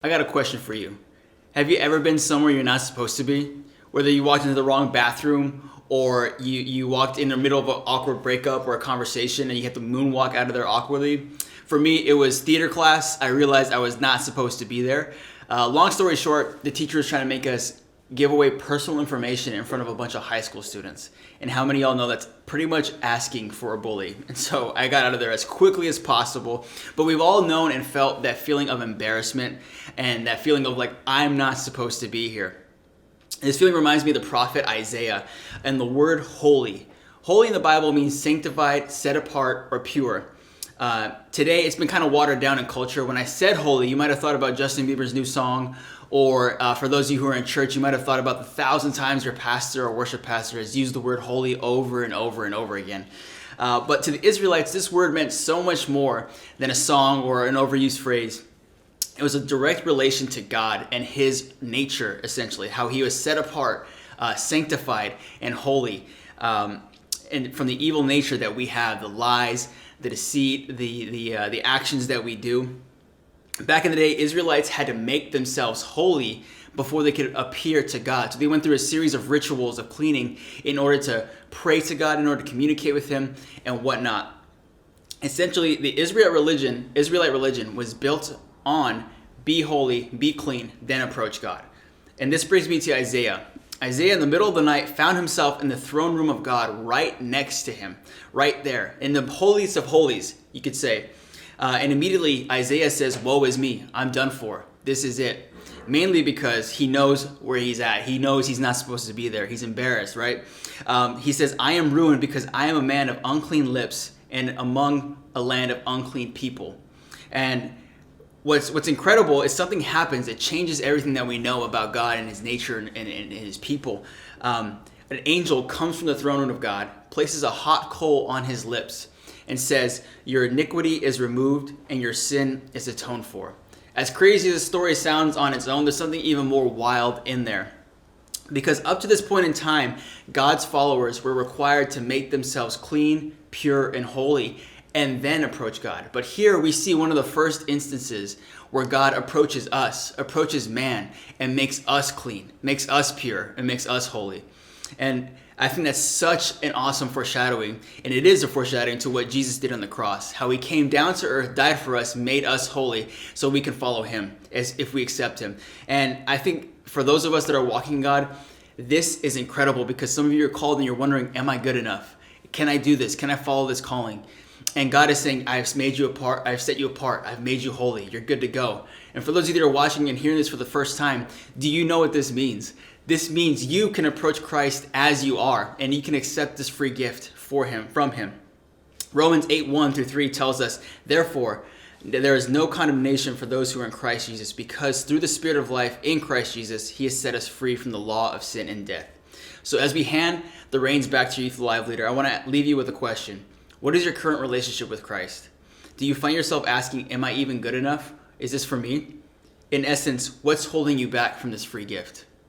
I got a question for you. Have you ever been somewhere you're not supposed to be? Whether you walked into the wrong bathroom or you walked in the middle of an awkward breakup or a conversation and you had to moonwalk out of there awkwardly? For me, it was theater class. I realized I was not supposed to be there. Long story short, the teacher was trying to make us give away personal information in front of a bunch of high school students. And how many of y'all know that's pretty much asking for a bully? And so I got out of there as quickly as possible. But we've all known and felt that feeling of embarrassment and that feeling of like, I'm not supposed to be here. This feeling reminds me of the prophet Isaiah and the word holy. Holy in the Bible means sanctified, set apart, or pure. Today, it's been kind of watered down in culture. When I said holy, you might have thought about Justin Bieber's new song, or for those of you who are in church, you might have thought about the 1,000 times your pastor or worship pastor has used the word holy over and over and over again. But to the Israelites, this word meant so much more than a song or an overused phrase. It was a direct relation to God and his nature, essentially, how he was set apart, sanctified, and holy. And from the evil nature that we have, the lies, the deceit, the actions that we do. Back in the day, Israelites had to make themselves holy before they could appear to God. So they went through a series of rituals of cleaning in order to pray to God, in order to communicate with him and whatnot. Essentially, the Israelite religion was built on be holy, be clean, then approach God. And this brings me to Isaiah. Isaiah, in the middle of the night, found himself in the throne room of God right next to him, right there, in the holiest of holies, you could say. And immediately Isaiah says, woe is me, I'm done for, this is it. Mainly because he knows where he's at. He knows he's not supposed to be there. He's embarrassed, right? He says, I am ruined because I am a man of unclean lips and among a land of unclean people. And what's incredible is something happens. It changes everything that we know about God and his nature and his people. An angel comes from the throne room of God, places a hot coal on his lips, and says, your iniquity is removed and your sin is atoned for. As crazy as the story sounds on its own, there's something even more wild in there. Because up to this point in time, God's followers were required to make themselves clean, pure, and holy, and then approach God. But here we see one of the first instances where God approaches us, approaches man, and makes us clean, makes us pure, and makes us holy. And I think that's such an awesome foreshadowing, and it is a foreshadowing to what Jesus did on the cross, how he came down to earth, died for us, made us holy, so we can follow him as if we accept him. And I think for those of us that are walking in God, this is incredible because some of you are called and you're wondering, am I good enough? Can I do this? Can I follow this calling? And God is saying, I've made you apart. I've set you apart. I've made you holy. You're good to go. And for those of you that are watching and hearing this for the first time, do you know what this means? This means you can approach Christ as you are, and you can accept this free gift from him. Romans 8:1-3 tells us, therefore, there is no condemnation for those who are in Christ Jesus, because through the Spirit of life in Christ Jesus, he has set us free from the law of sin and death. So as we hand the reins back to Youth Live Leader, I want to leave you with a question. What is your current relationship with Christ? Do you find yourself asking, am I even good enough? Is this for me? In essence, what's holding you back from this free gift?